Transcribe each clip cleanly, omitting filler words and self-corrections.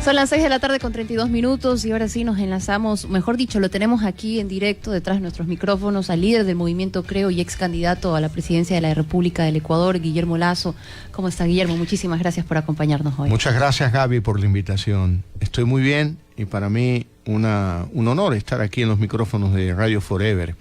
Son las 6 de la tarde con 32 minutos y ahora sí nos enlazamos, mejor dicho, lo tenemos aquí en directo detrás de nuestros micrófonos al líder del movimiento Creo y ex candidato a la presidencia de la República del Ecuador, Guillermo Lasso. ¿Cómo está, Guillermo? Muchísimas gracias por acompañarnos hoy. Muchas gracias, Gaby, por la invitación. Estoy muy bien y para mí un honor estar aquí en los micrófonos de Radio Forever,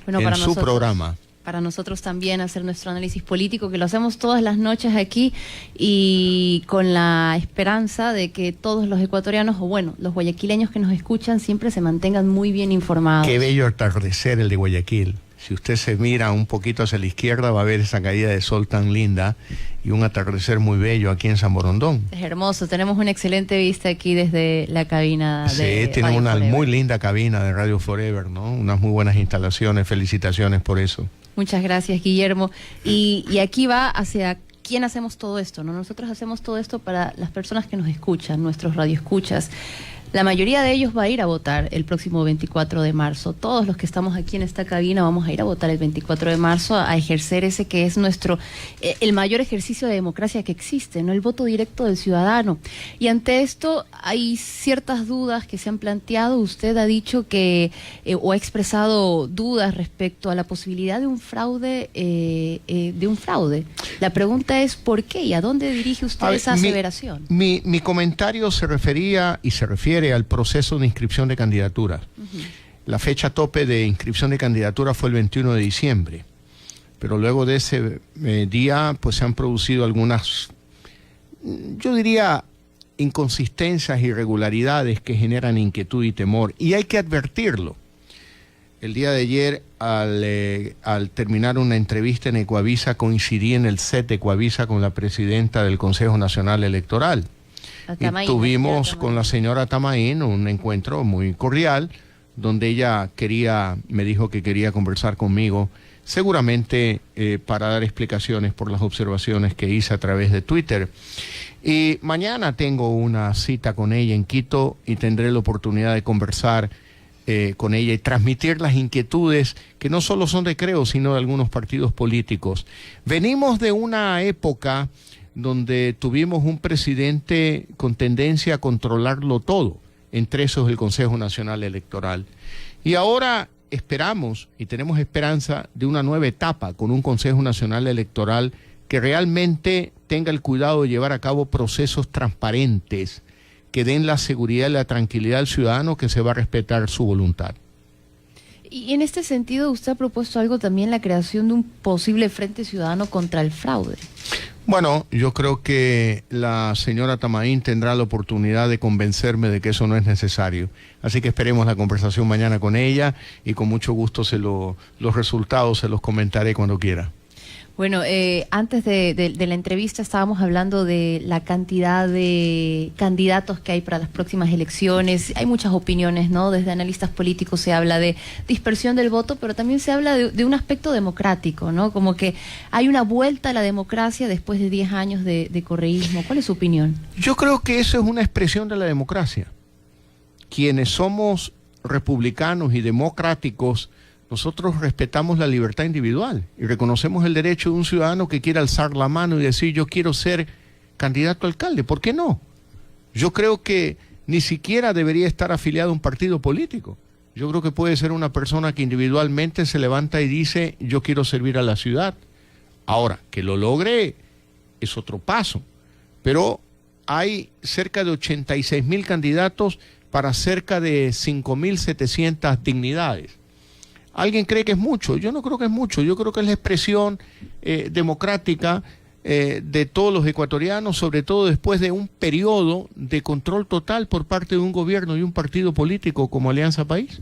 bueno, en su programa. Para nosotros también hacer nuestro análisis político, que lo hacemos todas las noches aquí y con la esperanza de que todos los ecuatorianos, o bueno, los guayaquileños que nos escuchan, siempre se mantengan muy bien informados. Qué bello atardecer el de Guayaquil. Si usted se mira un poquito hacia la izquierda va a ver esa caída de sol tan linda y un atardecer muy bello aquí en San Borondón. Es hermoso, tenemos una excelente vista aquí desde la cabina de Sí, tiene una Forever. muy linda cabina de Radio Forever, ¿no? Unas muy buenas instalaciones, felicitaciones por eso. Muchas gracias, Guillermo. Y aquí va hacia quién hacemos todo esto, ¿no? Nosotros hacemos todo esto para las personas que nos escuchan, nuestros radioescuchas. La mayoría de ellos va a ir a votar el próximo 24 de marzo. Todos los que estamos aquí en esta cabina vamos a ir a votar el 24 de marzo a ejercer ese que es nuestro, el mayor ejercicio de democracia que existe, ¿no? El voto directo del ciudadano. Y ante esto hay ciertas dudas que se han planteado. Usted ha dicho que, o ha expresado dudas respecto a la posibilidad de un fraude, La pregunta es ¿por qué? ¿Y a dónde dirige usted esa aseveración? Mi comentario se refería y se refiere al proceso de inscripción de candidaturas. La fecha tope de inscripción de candidatura fue el 21 de diciembre, pero luego de ese día pues se han producido algunas, yo diría, inconsistencias, irregularidades que generan inquietud y temor, y hay que advertirlo. El día de ayer, al terminar una entrevista en Ecuavisa, coincidí en el set de Ecuavisa con la presidenta del Consejo Nacional Electoral. Y tuvimos con la señora Tamaín un encuentro muy cordial, donde ella me dijo que quería conversar conmigo, seguramente para dar explicaciones por las observaciones que hice a través de Twitter. Y mañana tengo una cita con ella en Quito y tendré la oportunidad de conversar con ella y transmitir las inquietudes que no solo son de Creo, sino de algunos partidos políticos. Venimos de una época donde tuvimos un presidente con tendencia a controlarlo todo, entre esos el Consejo Nacional Electoral. Y ahora esperamos y tenemos esperanza de una nueva etapa con un Consejo Nacional Electoral que realmente tenga el cuidado de llevar a cabo procesos transparentes que den la seguridad y la tranquilidad al ciudadano que se va a respetar su voluntad. Y en este sentido, usted ha propuesto algo también, la creación de un posible Frente Ciudadano contra el fraude. Bueno, yo creo que la señora Tamaín tendrá la oportunidad de convencerme de que eso no es necesario. Así que esperemos la conversación mañana con ella y con mucho gusto los resultados se los comentaré cuando quiera. Bueno, antes de la entrevista estábamos hablando de la cantidad de candidatos que hay para las próximas elecciones. Hay muchas opiniones, ¿no? Desde analistas políticos se habla de dispersión del voto, pero también se habla de un aspecto democrático, ¿no? Como que hay una vuelta a la democracia después de 10 años de correísmo. ¿Cuál es su opinión? Yo creo que eso es una expresión de la democracia. Quienes somos republicanos y democráticos, nosotros respetamos la libertad individual y reconocemos el derecho de un ciudadano que quiera alzar la mano y decir yo quiero ser candidato a alcalde. ¿Por qué no? Yo creo que ni siquiera debería estar afiliado a un partido político. Yo creo que puede ser una persona que individualmente se levanta y dice yo quiero servir a la ciudad. Ahora, que lo logre es otro paso, pero hay cerca de 86.000 candidatos para cerca de 5.700 dignidades. ¿Alguien cree que es mucho? Yo no creo que es mucho. Yo creo que es la expresión democrática de todos los ecuatorianos, sobre todo después de un periodo de control total por parte de un gobierno y un partido político como Alianza País.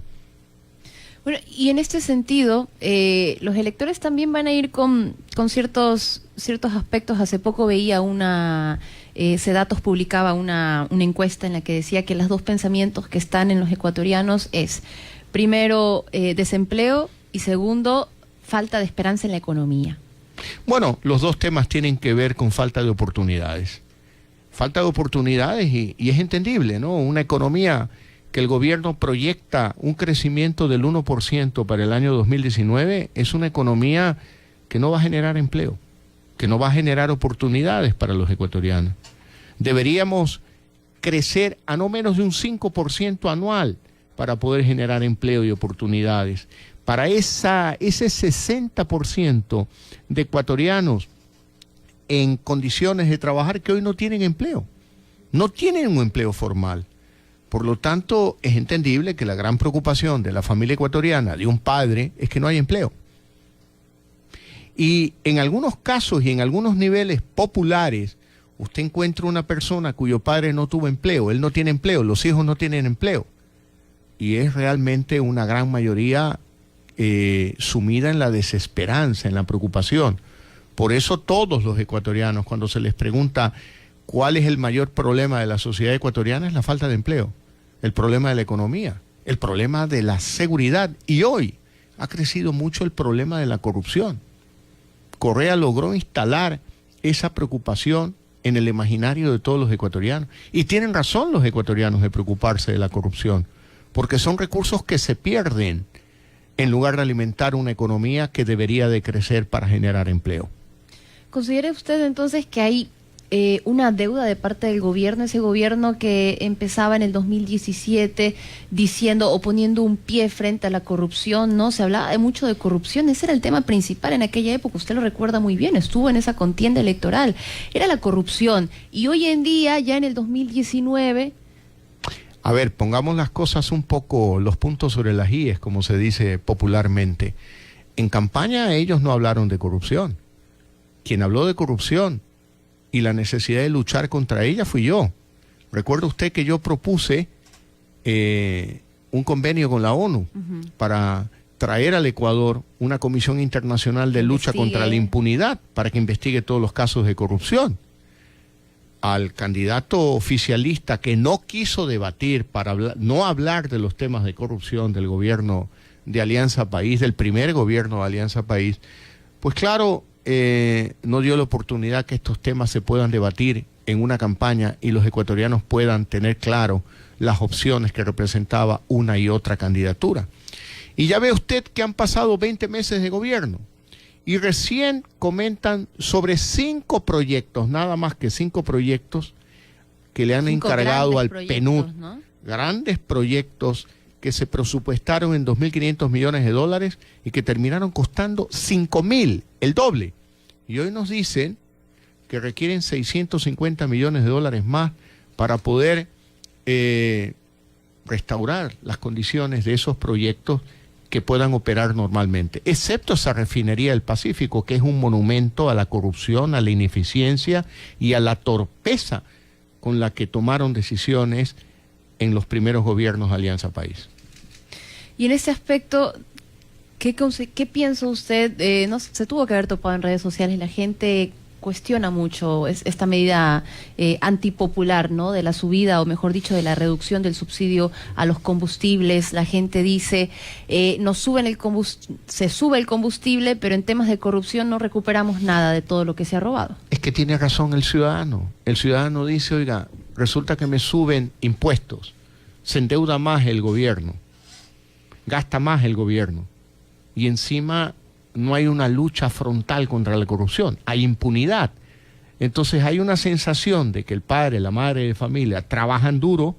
Bueno, y en este sentido, los electores también van a ir con ciertos aspectos. Hace poco veía Cedatos publicaba una encuesta en la que decía que los dos pensamientos que están en los ecuatorianos es, primero, desempleo y segundo, falta de esperanza en la economía. Bueno, los dos temas tienen que ver con falta de oportunidades. Falta de oportunidades y es entendible, ¿no? Una economía que el gobierno proyecta un crecimiento del 1% para el año 2019 es una economía que no va a generar empleo, que no va a generar oportunidades para los ecuatorianos. Deberíamos crecer a no menos de un 5% anual para poder generar empleo y oportunidades. Para ese 60% de ecuatorianos en condiciones de trabajar que hoy no tienen empleo, no tienen un empleo formal. Por lo tanto, es entendible que la gran preocupación de la familia ecuatoriana, de un padre, es que no hay empleo. Y en algunos casos y en algunos niveles populares, usted encuentra una persona cuyo padre no tuvo empleo, él no tiene empleo, los hijos no tienen empleo. Y es realmente una gran mayoría sumida en la desesperanza, en la preocupación. Por eso todos los ecuatorianos, cuando se les pregunta cuál es el mayor problema de la sociedad ecuatoriana, es la falta de empleo, el problema de la economía, el problema de la seguridad. Y hoy ha crecido mucho el problema de la corrupción. Correa logró instalar esa preocupación en el imaginario de todos los ecuatorianos. Y tienen razón los ecuatorianos de preocuparse de la corrupción, porque son recursos que se pierden en lugar de alimentar una economía que debería de crecer para generar empleo. ¿Considera usted entonces que hay una deuda de parte del gobierno, ese gobierno que empezaba en el 2017 diciendo o poniendo un pie frente a la corrupción, ¿no? Se hablaba mucho de corrupción, ese era el tema principal en aquella época, usted lo recuerda muy bien, estuvo en esa contienda electoral, era la corrupción, y hoy en día, ya en el 2019... A ver, pongamos las cosas un poco, los puntos sobre las íes, como se dice popularmente. En campaña ellos no hablaron de corrupción. Quien habló de corrupción y la necesidad de luchar contra ella fui yo. Recuerda usted que yo propuse un convenio con la ONU para traer al Ecuador una comisión internacional de lucha contra la impunidad para que investigue todos los casos de corrupción. Al candidato oficialista que no quiso debatir para no hablar de los temas de corrupción del gobierno de Alianza País, del primer gobierno de Alianza País, pues claro, no dio la oportunidad que estos temas se puedan debatir en una campaña y los ecuatorianos puedan tener claro las opciones que representaba una y otra candidatura. Y ya ve usted que han pasado 20 meses de gobierno y recién comentan sobre 5 proyectos, nada más que 5 proyectos que le han encargado al PNUD, ¿no? Grandes proyectos que se presupuestaron en 2.500 millones de dólares y que terminaron costando 5.000, el doble. Y hoy nos dicen que requieren 650 millones de dólares más para poder restaurar las condiciones de esos proyectos que puedan operar normalmente, excepto esa refinería del Pacífico, que es un monumento a la corrupción, a la ineficiencia y a la torpeza con la que tomaron decisiones en los primeros gobiernos de Alianza País. Y en ese aspecto, ¿qué piensa usted? No, se tuvo que haber topado en redes sociales, la gente cuestiona mucho esta medida antipopular, ¿no? De la subida, o mejor dicho, de la reducción del subsidio a los combustibles. La gente dice, se sube el combustible, pero en temas de corrupción no recuperamos nada de todo lo que se ha robado. Es que tiene razón el ciudadano. El ciudadano dice, oiga, resulta que me suben impuestos, se endeuda más el gobierno, gasta más el gobierno, y encima no hay una lucha frontal contra la corrupción, hay impunidad. Entonces hay una sensación de que el padre, la madre de familia trabajan duro,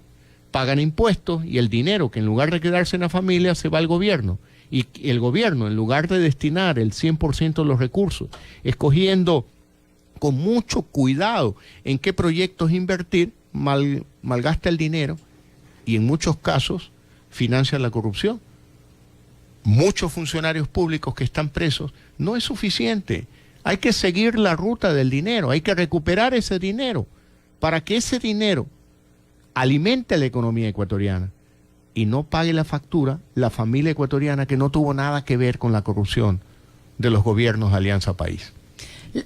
pagan impuestos y el dinero que en lugar de quedarse en la familia se va al gobierno. Y el gobierno, en lugar de destinar el 100% de los recursos, escogiendo con mucho cuidado en qué proyectos invertir, malgasta el dinero y en muchos casos financia la corrupción. Muchos funcionarios públicos que están presos, no es suficiente. Hay que seguir la ruta del dinero, hay que recuperar ese dinero para que ese dinero alimente la economía ecuatoriana y no pague la factura la familia ecuatoriana que no tuvo nada que ver con la corrupción de los gobiernos de Alianza País.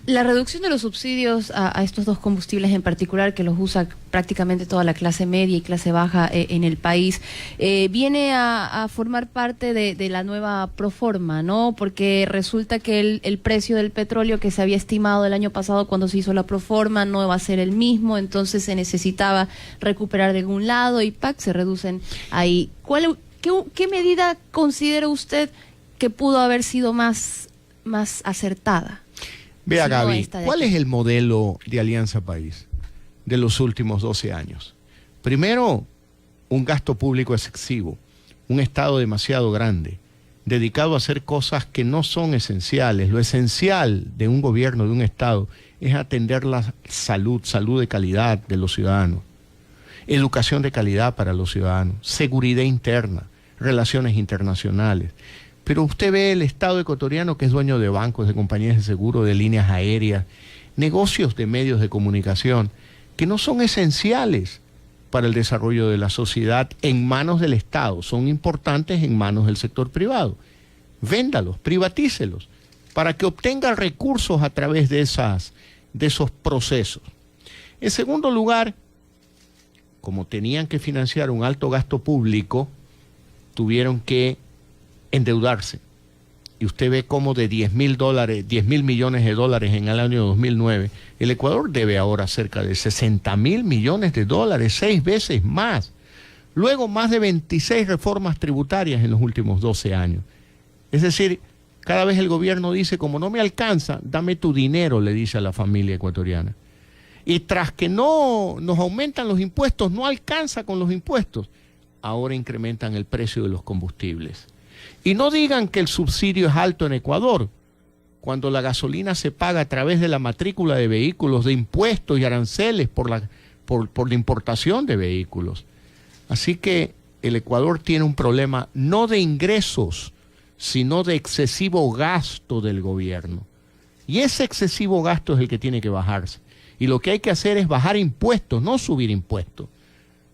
La reducción de los subsidios a estos dos combustibles en particular, que los usa prácticamente toda la clase media y clase baja en el país, viene a formar parte de la nueva proforma, ¿no? Porque resulta que el precio del petróleo que se había estimado el año pasado cuando se hizo la proforma no va a ser el mismo, entonces se necesitaba recuperar de algún lado y ¡pac! Se reducen ahí. ¿Qué medida considera usted que pudo haber sido más acertada? Vea, Gaby, ¿cuál es el modelo de Alianza País de los últimos 12 años? Primero, un gasto público excesivo, un Estado demasiado grande, dedicado a hacer cosas que no son esenciales. Lo esencial de un gobierno, de un Estado, es atender la salud de calidad de los ciudadanos, educación de calidad para los ciudadanos, seguridad interna, relaciones internacionales. Pero usted ve el Estado ecuatoriano, que es dueño de bancos, de compañías de seguro, de líneas aéreas, negocios de medios de comunicación, que no son esenciales para el desarrollo de la sociedad en manos del Estado, son importantes en manos del sector privado. Véndalos, privatícelos, para que obtenga recursos a través de esos procesos. En segundo lugar, como tenían que financiar un alto gasto público, tuvieron que endeudarse. Y usted ve cómo de 10 mil millones de dólares en el año 2009, el Ecuador debe ahora cerca de 60 mil millones de dólares, 6 veces más. Luego más de 26 reformas tributarias en los últimos 12 años. Es decir, cada vez el gobierno dice, como no me alcanza, dame tu dinero, le dice a la familia ecuatoriana. Y tras que no nos aumentan los impuestos, no alcanza con los impuestos, ahora incrementan el precio de los combustibles. Y no digan que el subsidio es alto en Ecuador, cuando la gasolina se paga a través de la matrícula de vehículos, de impuestos y aranceles por la importación de vehículos. Así que el Ecuador tiene un problema no de ingresos, sino de excesivo gasto del gobierno. Y ese excesivo gasto es el que tiene que bajarse. Y lo que hay que hacer es bajar impuestos, no subir impuestos.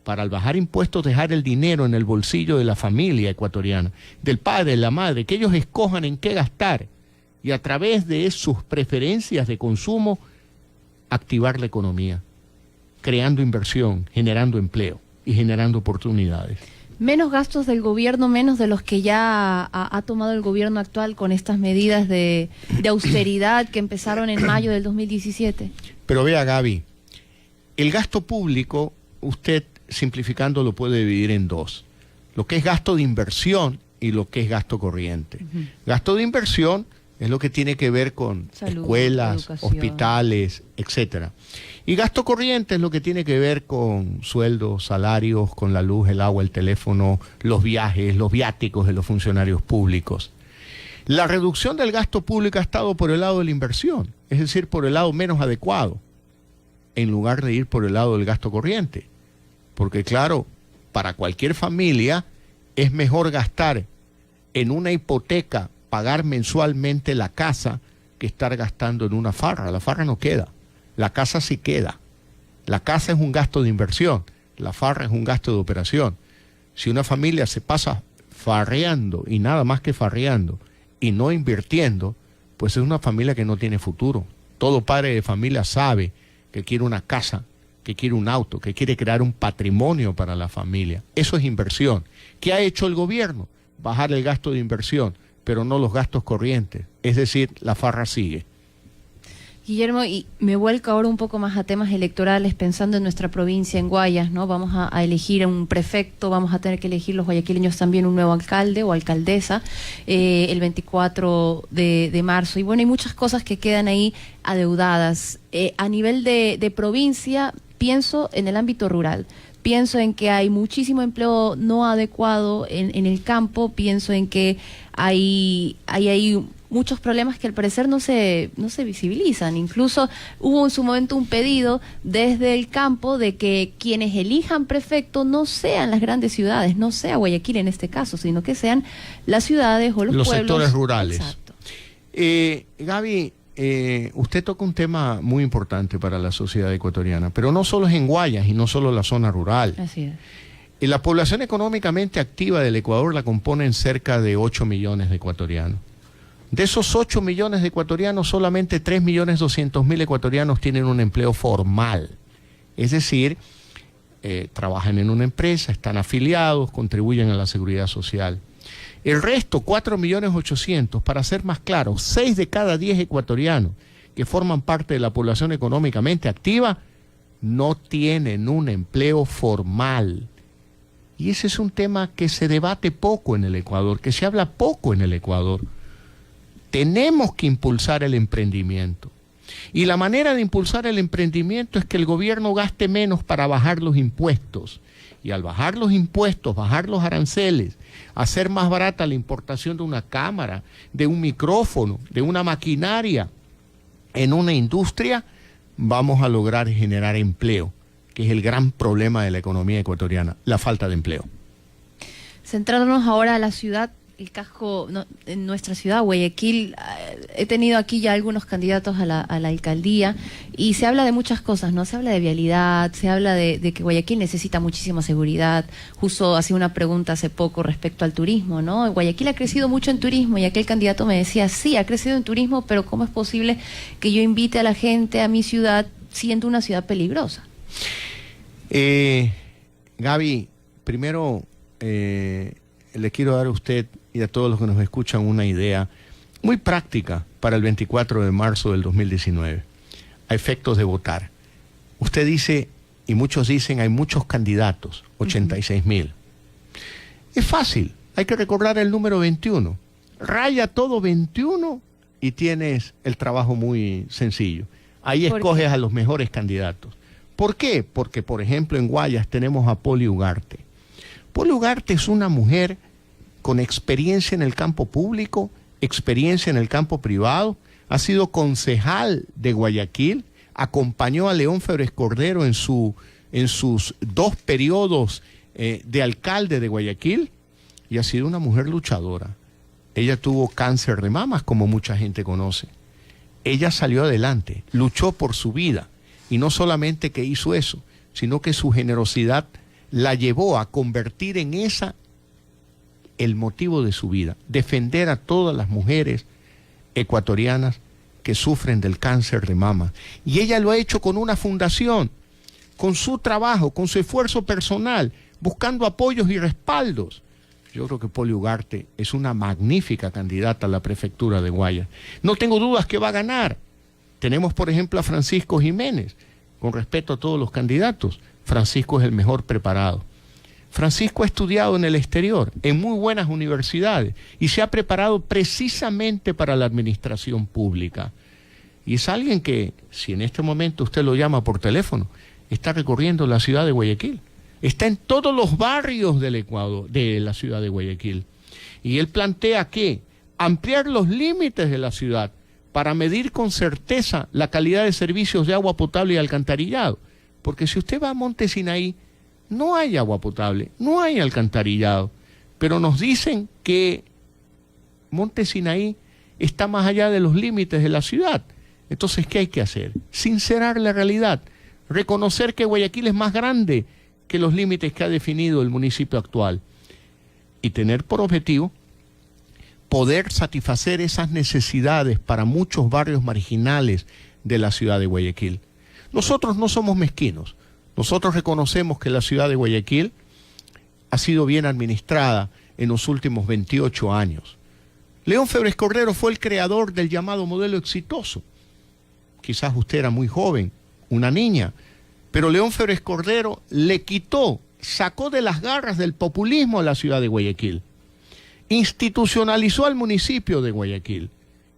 Para al bajar impuestos dejar el dinero en el bolsillo de la familia ecuatoriana, del padre, de la madre, que ellos escojan en qué gastar y a través de sus preferencias de consumo activar la economía, creando inversión, generando empleo y generando oportunidades. Menos gastos del gobierno, menos de los que ya ha tomado el gobierno actual con estas medidas de austeridad que empezaron en mayo del 2017. Pero vea, Gaby, el gasto público, usted simplificando lo puede dividir en dos: lo que es gasto de inversión y lo que es gasto corriente. Gasto de inversión es lo que tiene que ver con salud, escuelas, educación, hospitales, etcétera. Y gasto corriente es lo que tiene que ver con sueldos, salarios, con la luz, el agua, el teléfono, los viajes, los viáticos de los funcionarios públicos. La reducción del gasto público ha estado por el lado de la inversión, es decir, por el lado menos adecuado, en lugar de ir por el lado del gasto corriente. Porque claro, para cualquier familia es mejor gastar en una hipoteca, pagar mensualmente la casa, que estar gastando en una farra. La farra no queda, la casa sí queda. La casa es un gasto de inversión, la farra es un gasto de operación. Si una familia se pasa farreando y nada más que farreando y no invirtiendo, pues es una familia que no tiene futuro. Todo padre de familia sabe que quiere una casa, que quiere un auto, que quiere crear un patrimonio para la familia. Eso es inversión. ¿Qué ha hecho el gobierno? Bajar el gasto de inversión, pero no los gastos corrientes. Es decir, la farra sigue. Guillermo, y me vuelco ahora un poco más a temas electorales, pensando en nuestra provincia, en Guayas, ¿no? Vamos a elegir un prefecto, vamos a tener que elegir los guayaquileños también un nuevo alcalde o alcaldesa el 24 de marzo. Y bueno, hay muchas cosas que quedan ahí adeudadas. A nivel de provincia, pienso en el ámbito rural. Pienso en que hay muchísimo empleo no adecuado en el campo, pienso en que hay muchos problemas que al parecer no se visibilizan. Incluso hubo en su momento un pedido desde el campo de que quienes elijan prefecto no sean las grandes ciudades, no sea Guayaquil en este caso, sino que sean las ciudades o los pueblos. Los sectores rurales. Exacto. Gaby, usted toca un tema muy importante para la sociedad ecuatoriana, pero no solo es en Guayas y no solo la zona rural. Así es. La población económicamente activa del Ecuador la componen cerca de 8 millones de ecuatorianos. De esos 8 millones de ecuatorianos, solamente 3.200.000 ecuatorianos tienen un empleo formal. Es decir, trabajan en una empresa, están afiliados, contribuyen a la seguridad social. El resto, 4.800.000, para ser más claro, 6 de cada 10 ecuatorianos que forman parte de la población económicamente activa no tienen un empleo formal. Y ese es un tema que se debate poco en el Ecuador, que se habla poco en el Ecuador. Tenemos que impulsar el emprendimiento. Y la manera de impulsar el emprendimiento es que el gobierno gaste menos para bajar los impuestos. Y al bajar los impuestos, bajar los aranceles, hacer más barata la importación de una cámara, de un micrófono, de una maquinaria en una industria, vamos a lograr generar empleo, que es el gran problema de la economía ecuatoriana, la falta de empleo. Centrándonos ahora a la ciudad, el casco, en nuestra ciudad, Guayaquil, he tenido aquí ya algunos candidatos a la alcaldía y se habla de muchas cosas, ¿no? Se habla de vialidad, se habla de que Guayaquil necesita muchísima seguridad. Justo hacía una pregunta hace poco respecto al turismo, ¿no? Guayaquil ha crecido mucho en turismo y aquel candidato me decía, sí, ha crecido en turismo, pero ¿cómo es posible que yo invite a la gente a mi ciudad siendo una ciudad peligrosa? Gaby, primero le quiero dar a usted y a todos los que nos escuchan una idea muy práctica para el 24 de marzo del 2019, a efectos de votar. Usted dice, y muchos dicen, hay muchos candidatos, 86,000. Es fácil, hay que recordar el número 21. Raya todo 21 y tienes el trabajo muy sencillo. Ahí escoges a los mejores candidatos. ¿Por qué? Porque, por ejemplo, en Guayas tenemos a Poli Ugarte. Poli Ugarte es una mujer con experiencia en el campo público, experiencia en el campo privado, ha sido concejal de Guayaquil, acompañó a León Febres Cordero en sus 2 periodos de alcalde de Guayaquil y ha sido una mujer luchadora. Ella tuvo cáncer de mamas, como mucha gente conoce. Ella salió adelante, luchó por su vida y no solamente que hizo eso, sino que su generosidad la llevó a convertir en esa el motivo de su vida, defender a todas las mujeres ecuatorianas que sufren del cáncer de mama. Y ella lo ha hecho con una fundación, con su trabajo, con su esfuerzo personal, buscando apoyos y respaldos. Yo creo que Poli Ugarte es una magnífica candidata a la prefectura de Guayas. No tengo dudas que va a ganar. Tenemos, por ejemplo, a Francisco Jiménez. Con respeto a todos los candidatos, Francisco es el mejor preparado. Francisco ha estudiado en el exterior, en muy buenas universidades, y se ha preparado precisamente para la administración pública. Y es alguien que, si en este momento usted lo llama por teléfono, está recorriendo la ciudad de Guayaquil. Está en todos los barrios del Ecuador, de la ciudad de Guayaquil. Y él plantea que ampliar los límites de la ciudad para medir con certeza la calidad de servicios de agua potable y alcantarillado. Porque si usted va a Monte Sinaí, no hay agua potable, no hay alcantarillado, pero nos dicen que Monte Sinaí está más allá de los límites de la ciudad. Entonces, ¿qué hay que hacer? Sincerar la realidad, reconocer que Guayaquil es más grande que los límites que ha definido el municipio actual y tener por objetivo poder satisfacer esas necesidades para muchos barrios marginales de la ciudad de Guayaquil. Nosotros no somos mezquinos. Nosotros reconocemos que la ciudad de Guayaquil ha sido bien administrada en los últimos 28 años. León Febres Cordero fue el creador del llamado modelo exitoso. Quizás usted era muy joven, una niña, pero León Febres Cordero le quitó, sacó de las garras del populismo a la ciudad de Guayaquil. Institucionalizó al municipio de Guayaquil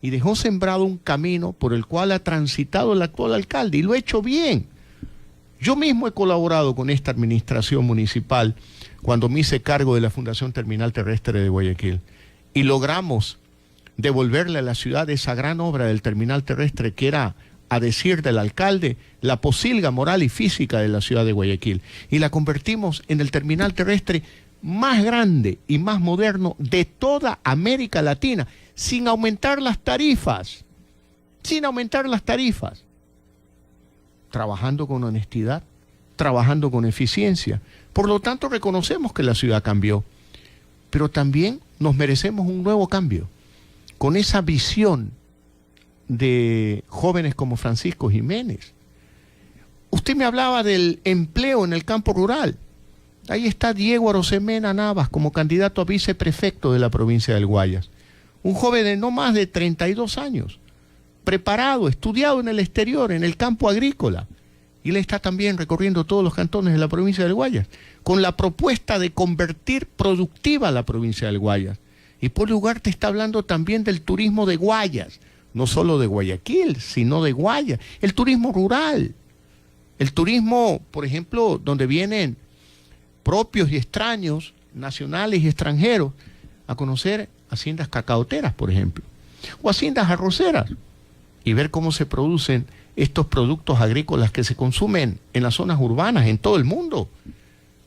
y dejó sembrado un camino por el cual ha transitado el actual alcalde y lo ha hecho bien. Yo mismo he colaborado con esta administración municipal cuando me hice cargo de la Fundación Terminal Terrestre de Guayaquil y logramos devolverle a la ciudad esa gran obra del terminal terrestre que era, a decir del alcalde, la posilga moral y física de la ciudad de Guayaquil, y la convertimos en el terminal terrestre más grande y más moderno de toda América Latina, sin aumentar las tarifas, trabajando con honestidad, trabajando con eficiencia. Por lo tanto, reconocemos que la ciudad cambió, pero también nos merecemos un nuevo cambio, con esa visión de jóvenes como Francisco Jiménez. Usted me hablaba del empleo en el campo rural. Ahí está Diego Arosemena Navas como candidato a viceprefecto de la provincia del Guayas. Un joven de no más de 32 años, preparado, estudiado en el exterior, en el campo agrícola. Y él está también recorriendo todos los cantones de la provincia del Guayas, con la propuesta de convertir productiva la provincia del Guayas. Y Poli Ugarte está hablando también del turismo de Guayas, no solo de Guayaquil, sino de Guaya. El turismo rural, el turismo, por ejemplo, donde vienen propios y extraños, nacionales y extranjeros, a conocer haciendas cacaoteras, por ejemplo, o haciendas arroceras, y ver cómo se producen estos productos agrícolas que se consumen en las zonas urbanas, en todo el mundo.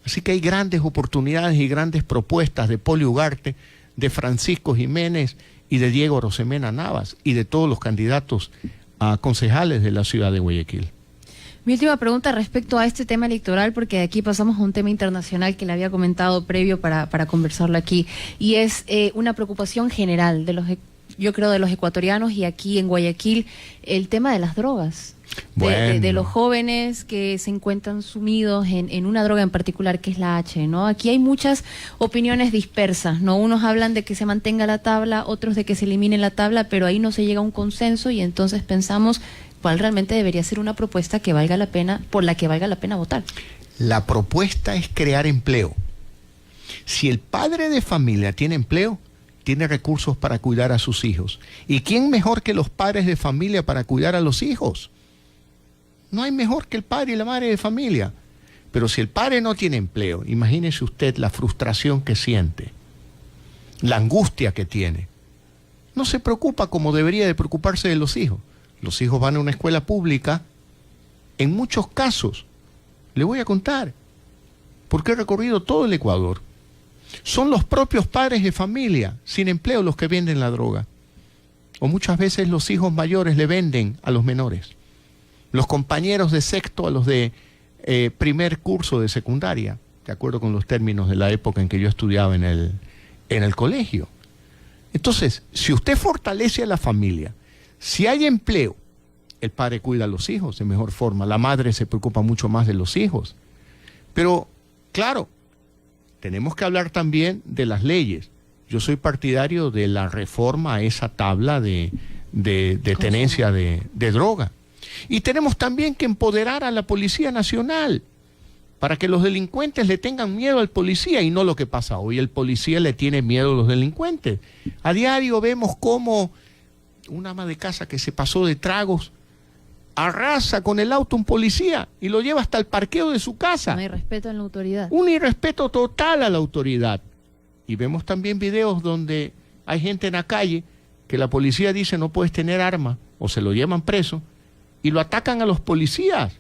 Así que hay grandes oportunidades y grandes propuestas de Poli Ugarte, de Francisco Jiménez y de Diego Rosemena Navas, y de todos los candidatos a concejales de la ciudad de Guayaquil. Mi última pregunta respecto a este tema electoral, porque de aquí pasamos a un tema internacional que le había comentado previo para conversarlo aquí, y es una preocupación general de los, yo creo, de los ecuatorianos y aquí en Guayaquil, el tema de las drogas. Bueno. De los jóvenes que se encuentran sumidos en una droga en particular, que es la H, ¿no? Aquí hay muchas opiniones dispersas, ¿no? Unos hablan de que se mantenga la tabla, otros de que se elimine la tabla, pero ahí no se llega a un consenso, y entonces pensamos cuál realmente debería ser una propuesta que valga la pena, por la que valga la pena votar. La propuesta es crear empleo. Si el padre de familia tiene empleo, tiene recursos para cuidar a sus hijos. ¿Y quién mejor que los padres de familia para cuidar a los hijos? No hay mejor que el padre y la madre de familia. Pero si el padre no tiene empleo, imagínese usted la frustración que siente, la angustia que tiene. No se preocupa como debería de preocuparse de los hijos. Los hijos van a una escuela pública. En muchos casos, le voy a contar, porque he recorrido todo el Ecuador, son los propios padres de familia sin empleo los que venden la droga. O muchas veces los hijos mayores le venden a los menores. Los compañeros de sexto a los de primer curso de secundaria, de acuerdo con los términos de la época en que yo estudiaba en el colegio. Entonces, si usted fortalece a la familia, si hay empleo, el padre cuida a los hijos de mejor forma, la madre se preocupa mucho más de los hijos. Pero, claro, tenemos que hablar también de las leyes. Yo soy partidario de la reforma a esa tabla de tenencia de droga. Y tenemos también que empoderar a la Policía Nacional para que los delincuentes le tengan miedo al policía, y no lo que pasa hoy. El policía le tiene miedo a los delincuentes. A diario vemos cómo una ama de casa que se pasó de tragos arrasa con el auto un policía y lo lleva hasta el parqueo de su casa. No hay respeto en la autoridad. Un irrespeto total a la autoridad. Y vemos también videos donde hay gente en la calle que la policía dice no puedes tener arma, o se lo llevan preso, y lo atacan a los policías.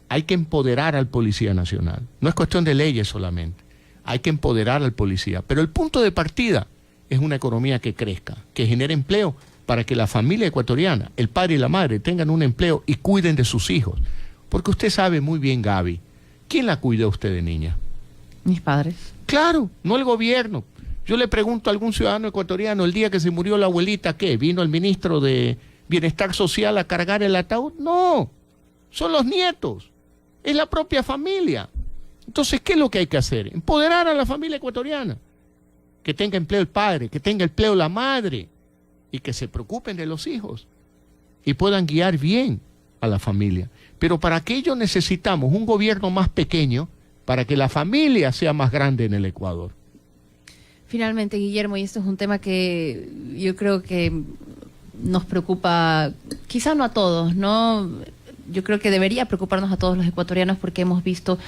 Hay que empoderar al Policía Nacional. No es cuestión de leyes solamente. Hay que empoderar al policía. Pero el punto de partida es una economía que crezca, que genere empleo, para que la familia ecuatoriana, el padre y la madre, tengan un empleo y cuiden de sus hijos. Porque usted sabe muy bien, Gaby, ¿quién la cuidó a usted de niña? Mis padres. Claro, no el gobierno. Yo le pregunto a algún ciudadano ecuatoriano, el día que se murió la abuelita, ¿qué? ¿Vino el ministro de Bienestar Social a cargar el ataúd? No, son los nietos, es la propia familia. Entonces, ¿qué es lo que hay que hacer? Empoderar a la familia ecuatoriana, que tenga empleo el padre, que tenga empleo la madre, y que se preocupen de los hijos y puedan guiar bien a la familia. Pero para aquello necesitamos un gobierno más pequeño para que la familia sea más grande en el Ecuador. Finalmente, Guillermo, y esto es un tema que yo creo que nos preocupa, quizá no a todos, ¿no? Yo creo que debería preocuparnos a todos los ecuatorianos, porque hemos visto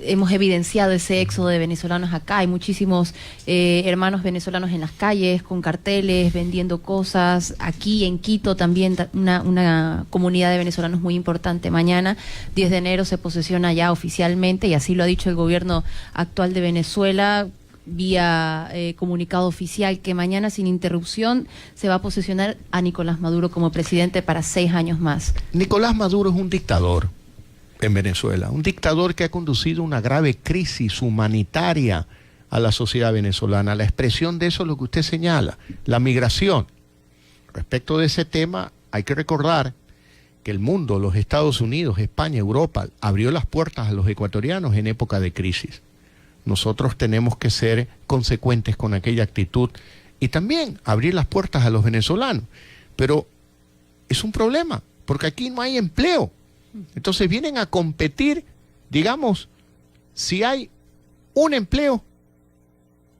hemos evidenciado ese éxodo de venezolanos acá. Hay muchísimos hermanos venezolanos en las calles con carteles vendiendo cosas. Aquí en Quito también una comunidad de venezolanos muy importante. Mañana 10 de enero se posesiona ya oficialmente, y así lo ha dicho el gobierno actual de Venezuela vía comunicado oficial, que mañana sin interrupción se va a posesionar a Nicolás Maduro como presidente para 6 años más. Nicolás Maduro es un dictador en Venezuela, un dictador que ha conducido una grave crisis humanitaria a la sociedad venezolana. La expresión de eso es lo que usted señala, la migración. Respecto de ese tema, hay que recordar que el mundo, los Estados Unidos, España, Europa, abrió las puertas a los ecuatorianos en época de crisis. Nosotros tenemos que ser consecuentes con aquella actitud y también abrir las puertas a los venezolanos. Pero es un problema, porque aquí no hay empleo. Entonces vienen a competir, digamos, si hay un empleo,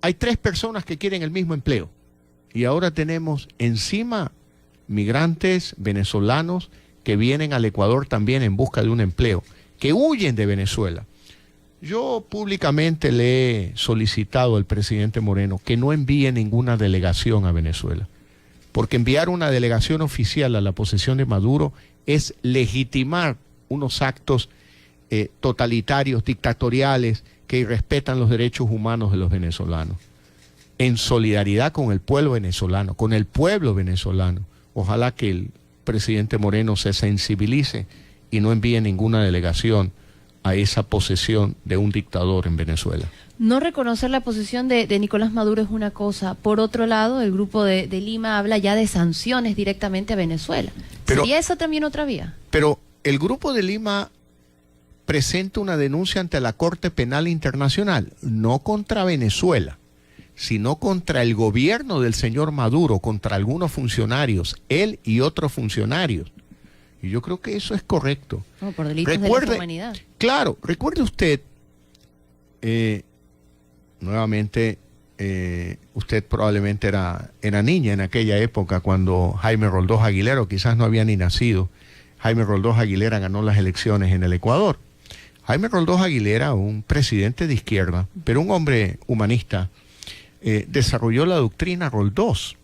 hay 3 personas que quieren el mismo empleo. Y ahora tenemos encima migrantes venezolanos que vienen al Ecuador también en busca de un empleo, que huyen de Venezuela. Yo públicamente le he solicitado al presidente Moreno que no envíe ninguna delegación a Venezuela, porque enviar una delegación oficial a la posesión de Maduro es legitimar unos actos totalitarios, dictatoriales, que irrespetan los derechos humanos de los venezolanos. En solidaridad con el pueblo venezolano, con el pueblo venezolano. Ojalá que el presidente Moreno se sensibilice y no envíe ninguna delegación a esa posesión de un dictador en Venezuela. No reconocer la posesión de Nicolás Maduro es una cosa. Por otro lado, el Grupo de Lima habla ya de sanciones directamente a Venezuela. ¿Sería esa también otra vía? Pero el Grupo de Lima presenta una denuncia ante la Corte Penal Internacional, no contra Venezuela, sino contra el gobierno del señor Maduro, contra algunos funcionarios, él y otros funcionarios. Y yo creo que eso es correcto. No, por delitos de lesa humanidad. Claro, recuerde usted, nuevamente, usted probablemente era niña en aquella época cuando Jaime Roldós Aguilera, o quizás no había ni nacido, Jaime Roldós Aguilera ganó las elecciones en el Ecuador. Jaime Roldós Aguilera, un presidente de izquierda, pero un hombre humanista, desarrolló la doctrina Roldós,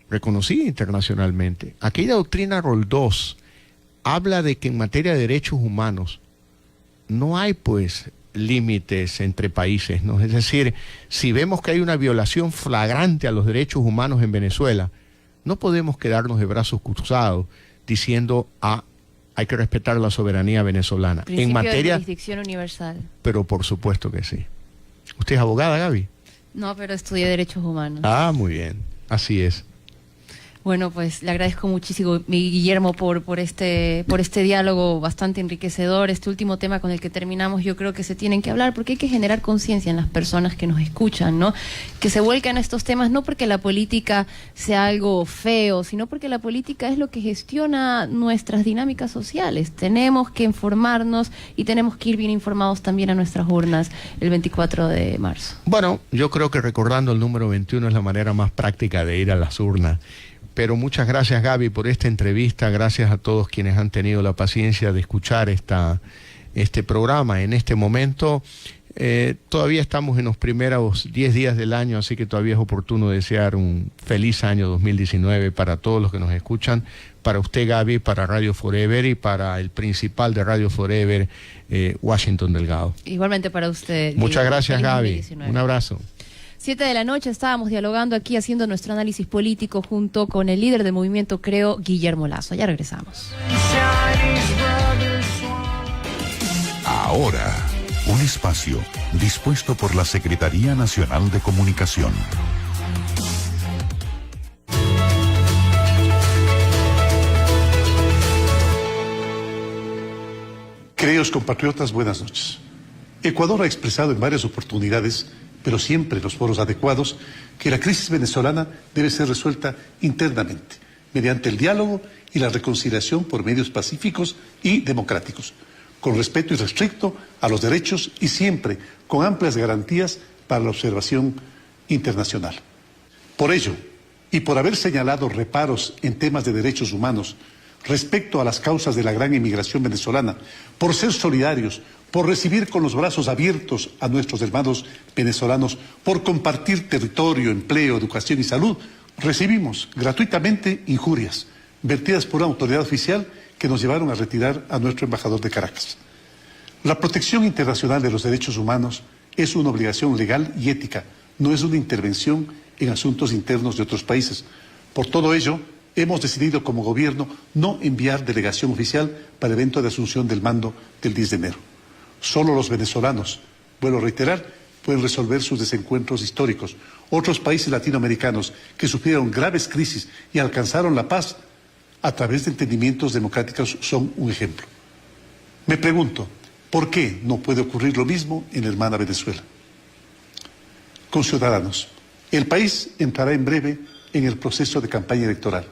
reconocida internacionalmente. Aquella doctrina Roldós habla de que en materia de derechos humanos no hay pues límites entre países, ¿no? Es decir, si vemos que hay una violación flagrante a los derechos humanos en Venezuela, no podemos quedarnos de brazos cruzados diciendo hay que respetar la soberanía venezolana. Principio en materia de jurisdicción universal. Pero por supuesto que sí. ¿Usted es abogada, Gaby? No, pero estudié derechos humanos. Ah, muy bien. Así es. Bueno, pues le agradezco muchísimo, Guillermo, por este diálogo bastante enriquecedor. Este último tema con el que terminamos, yo creo que se tienen que hablar porque hay que generar conciencia en las personas que nos escuchan, ¿no? Que se vuelcan a estos temas no porque la política sea algo feo, sino porque la política es lo que gestiona nuestras dinámicas sociales. Tenemos que informarnos y tenemos que ir bien informados también a nuestras urnas el 24 de marzo. Bueno, yo creo que recordando el número 21 es la manera más práctica de ir a las urnas. Pero muchas gracias, Gaby, por esta entrevista. Gracias a todos quienes han tenido la paciencia de escuchar este programa. En este momento todavía estamos en los primeros 10 días del año, así que todavía es oportuno desear un feliz año 2019 para todos los que nos escuchan, para usted, Gaby, para Radio Forever y para el principal de Radio Forever, Washington Delgado. Igualmente para usted. Muchas gracias, Gaby. Un abrazo. 7 de la noche estábamos dialogando aquí, haciendo nuestro análisis político junto con el líder del movimiento Creo, Guillermo Lazo. Ya regresamos. Ahora, un espacio dispuesto por la Secretaría Nacional de Comunicación. Queridos compatriotas, buenas noches. Ecuador ha expresado en varias oportunidades, pero siempre en los foros adecuados, que la crisis venezolana debe ser resuelta internamente, mediante el diálogo y la reconciliación por medios pacíficos y democráticos, con respeto irrestricto a los derechos y siempre con amplias garantías para la observación internacional. Por ello, y por haber señalado reparos en temas de derechos humanos respecto a las causas de la gran inmigración venezolana, por ser solidarios, por recibir con los brazos abiertos a nuestros hermanos venezolanos, por compartir territorio, empleo, educación y salud, recibimos gratuitamente injurias vertidas por una autoridad oficial que nos llevaron a retirar a nuestro embajador de Caracas. La protección internacional de los derechos humanos es una obligación legal y ética, no es una intervención en asuntos internos de otros países. Por todo ello, hemos decidido como gobierno no enviar delegación oficial para el evento de asunción del mando del 10 de enero. Solo los venezolanos, vuelvo a reiterar, pueden resolver sus desencuentros históricos. Otros países latinoamericanos que sufrieron graves crisis y alcanzaron la paz a través de entendimientos democráticos son un ejemplo. Me pregunto, ¿por qué no puede ocurrir lo mismo en la hermana Venezuela? Conciudadanos, el país entrará en breve en el proceso de campaña electoral.